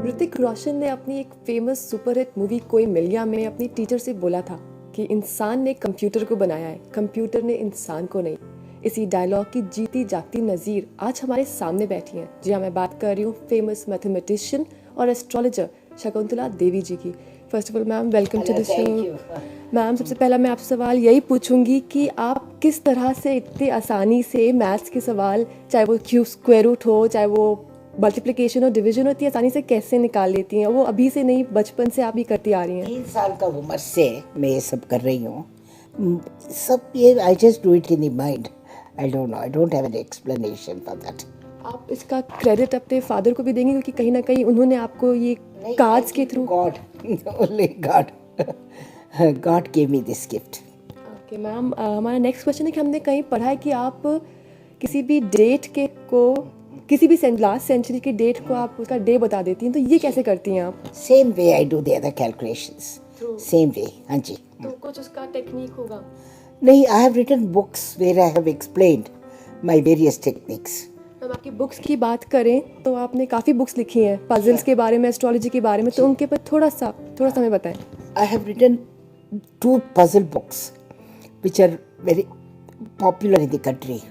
ऋतिक रोशन ने अपनी एक फेमस सुपरहिट मूवी कोई मिल गया में अपनी टीचर से बोला था कि इंसान ने कंप्यूटर को बनाया है, कंप्यूटर ने इंसान को नहीं। इसी डायलॉग की जीती जागती नज़ीर आज हमारे सामने बैठी हैं। जी हाँ, मैं बात कर रही हूँ फेमस मैथमेटिशियन और एस्ट्रोलॉजर शकुंतला देवी जी की। First of all ma'am, welcome to the show. Ma'am, सबसे पहला मैं आपसे सवाल यही पूछूंगी कि आप किस तरह से इतनी आसानी से मैथ्स के सवाल, चाहे वो क्यूब स्क्वायर रूट हो, चाहे वो मल्टीप्लिकेशन और डिवीजन होती है, आसानी से कैसे निकाल लेती हैं? वो अभी से नहीं, बचपन से आप ही करती आ रही हैं। 3 साल का उम्र से मैं ये सब कर रही हूँ। सब ये I just do it in the mind. I don't know, I don't have an explanation for that. आप इसका क्रेडिट अपने फादर को भी देंगे, क्योंकि कहीं ना कहीं उन्होंने आपको ये कार्ड्स के through. God, only God, God give me this gift. Okay ma'am, हमारा नेक्स्ट क्वेश्चन है कि हमने कहीं पढ़ा है कि आप किसी भी डेट के को, किसी भी लास्ट सेंचुरी की डेट को आप उसका डे बता देती हैं, तो ये कैसे करती हैं आप? Same way I do the other calculations, same way. हाँ जी। तो कुछ उसका टेक्निक होगा? नहीं, I have written books where I have explained my various techniques. Ma'am, आपकी बुक्स की बात करें तो आपने काफ़ी बुक्स लिखी हैं पजल्स के बारे में, एस्ट्रोलॉजी के बारे में, तो उनके पर थोड़ा सा हमें बताएं। I have written 2 puzzle books which are very popular in the country.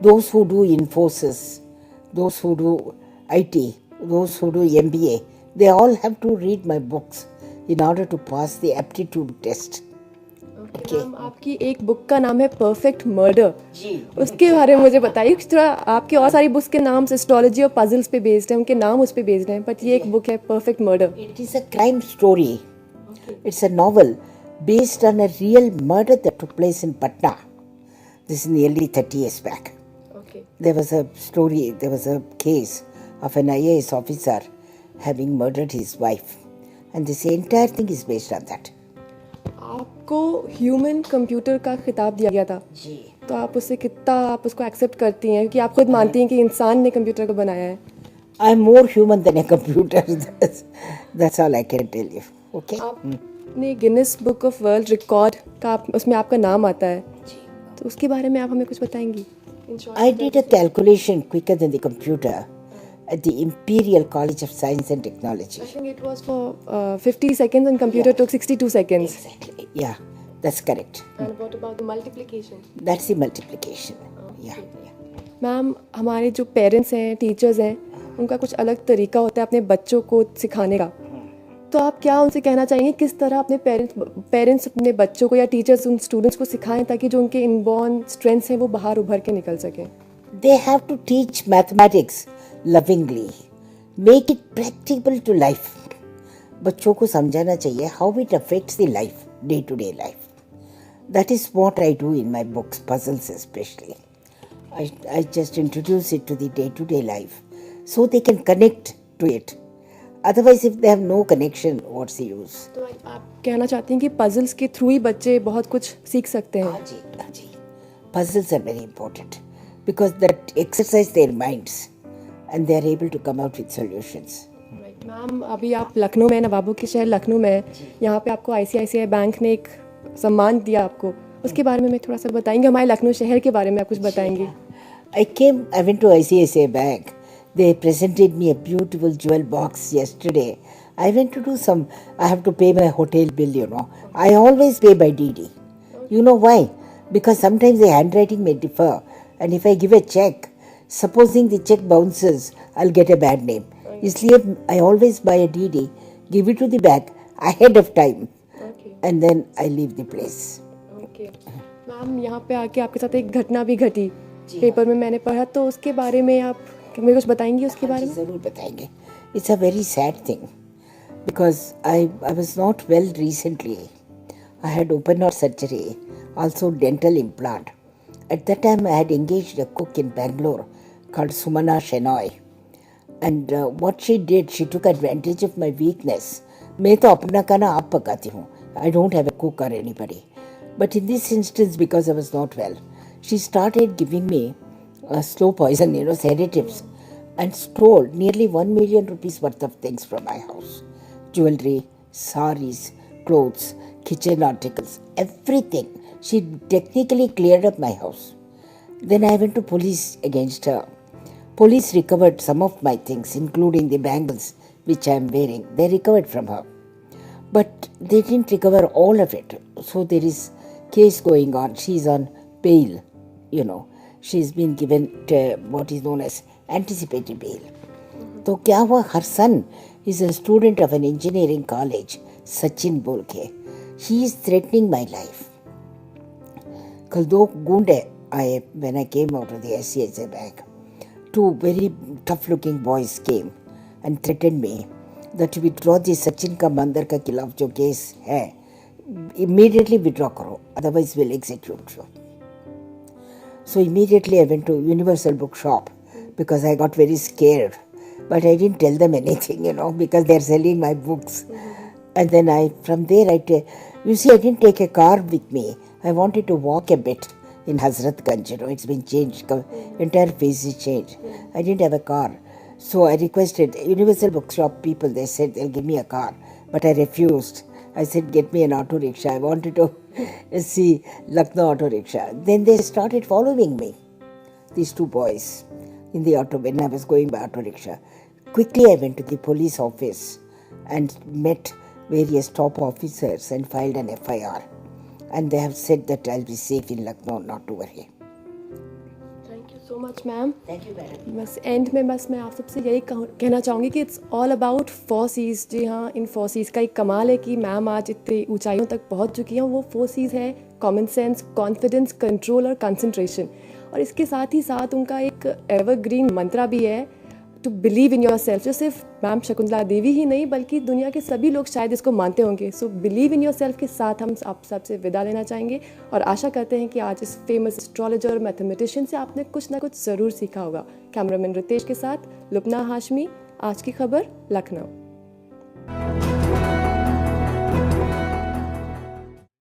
Those who do Infosys, those who do IT, those who do MBA, they all have to read my books in order to pass the aptitude test. Okay. Ma'am, आपकी एक book का नाम है perfect murder. जी। उसके बारे में मुझे बताइए। थोड़ा आपकी और सारी बुक्स के नाम एस्ट्रोलॉजी और पजल्स पे बेस्ड हैं, उनके नाम उस पे बेस्ड हैं, बट ये एक बुक है perfect murder. It is a crime story. It's a novel based on a real murder that took place in Patna. This is nearly 30 years back. Okay. There was a story, there was a case of an IAS officer having murdered his wife. And this entire thing is based on that. आपको human computer का खिताब दिया गया था, जी। तो आप उससे कितना आप उसको एक्सेप्ट करती हैं, क्योंकि आप खुद मानती हैं कि इंसान ने कंप्यूटर को बनाया है? I'm more human than a computer. That's all I can tell you. Okay? आपने Guinness book of world record का उसमें आपका नाम आता है, तो उसके बारे में आप हमें कुछ बताएंगी? I did a calculation quicker than the computer at the Imperial College of Science and Technology. I think it was for 50 seconds and computer took 62 seconds. Exactly. Yeah, that's correct. And what about the multiplication? That's the multiplication. Yeah. Ma'am, हमारे जो parents हैं, teachers हैं, उनका कुछ अलग तरीका होता है अपने बच्चों को सिखाने का, तो आप क्या उनसे कहना चाहेंगे किस तरह अपने पेरेंट्स अपने बच्चों को या टीचर्स उन स्टूडेंट्स को सिखाएं ताकि जो उनके इनबॉर्न स्ट्रेंथ्स हैं वो बाहर उभर के निकल सकें? They have to teach mathematics lovingly. Make it practical to life. बच्चों को समझाना चाहिए how it affects the life, day-to-day life. That is what I do in my books, puzzles especially. I just introduce it to the day-to-day life so they can connect to it. Otherwise, if they have no connection, what's the use? तो आप कहना चाहती हैं कि puzzles के through ही बच्चे बहुत कुछ सीख सकते हैं? हाँ जी। Puzzles are very important because that exercise their minds and they are able to come out with solutions. Ma'am, अभी आप लखनऊ में, नवाबों के शहर लखनऊ में है, यहाँ पे आपको ICICI बैंक ने एक सम्मान दिया आपको, उसके बारे में थोड़ा सा बताएंगे? हमारे लखनऊ शहर के बारे में आप कुछ बताएंगे? I went to ICICI Bank. They presented me a beautiful jewel box yesterday. I went to do I have to pay my hotel bill, you know. I always pay by DD. You know why? Because sometimes the handwriting may differ. And if I give a check, supposing the check bounces, I'll get a bad name. इसलिए I always buy a DD, give it to the bank ahead of time. Okay. And then I leave the place. Okay. Ma'am, यहाँ पे आके आपके साथ एक घटना भी घटी, पेपर में मैंने पढ़ा, तो उसके बारे में आप मेरे कुछ बताएंगी उसके बारे में? ज़रूर बताएंगे. It's a very sad thing because I was not well recently. I had open heart surgery, also dental implant. At that time, I had engaged a cook in Bangalore called Sumana Shenoy. And what she did, she took advantage of my weakness. मैं तो अपना खाना आप पकाती हूँ. I don't have a cook or anybody. But in this instance, because I was not well, she started giving me slow poison, sedatives, and stole nearly 1 million rupees worth of things from my house. Jewelry, saris, clothes, kitchen articles, everything. She technically cleared up my house. Then I went to police against her. Police recovered some of my things, including the bangles which I am wearing. They recovered from her. But they didn't recover all of it. So there is case going on. She's on bail, you know. She's been given what is known as anticipated bail. तो क्या हुआ, her son is a student of an engineering college, Sachin बोल के. He is threatening my life. कल दो गुंडे आए when I came out of the SCSA bank. Two very tough-looking boys came and threatened me that withdraw the Sachin का मंदिर का खिलाफ जो केस है, immediately withdraw करो, otherwise we'll execute you. So immediately I went to Universal Bookshop because I got very scared. But I didn't tell them anything, because they're selling my books. And then from there, you see, I didn't take a car with me. I wanted to walk a bit in Hazratganj, it's been changed. Entire face is changed. I didn't have a car. So I requested Universal Bookshop people, they said they'll give me a car. But I refused. I said, get me an auto rickshaw. I wanted to see Lucknow auto rickshaw. Then they started following me, these two boys, in the auto when I was going by auto rickshaw. Quickly I went to the police office and met various top officers and filed an FIR. And they have said that I'll be safe in Lucknow, not to worry. Thank you so much ma'am. Thank you, madam. बस and में मैं आप सबसे यही कहना चाहूँगी कि it's all about forces. जी हाँ, इन फोर्सेस का एक कमाल है कि मैम आज इतनी ऊंचाइयों तक पहुँच चुकी हैं. वो फोर्सेस है कॉमन सेंस, कॉन्फिडेंस, कंट्रोल और कंसंट्रेशन. और इसके साथ ही साथ उनका एक एवरग्रीन मंत्रा भी है, to believe in yourself. जो सिर्फ मैम शकुंतला देवी ही नहीं बल्कि दुनिया के सभी लोग शायद इसको मानते होंगे. So believe in your self के साथ हम आप सबसे विदा लेना चाहेंगे और आशा करते हैं कि आज इस फेमस एस्ट्रोलॉजर और मैथमेटिशियन से आपने कुछ ना कुछ ज़रूर सीखा होगा. कैमरामैन रितेश के साथ लुबना हाशमी, आज की खबर, लखनऊ.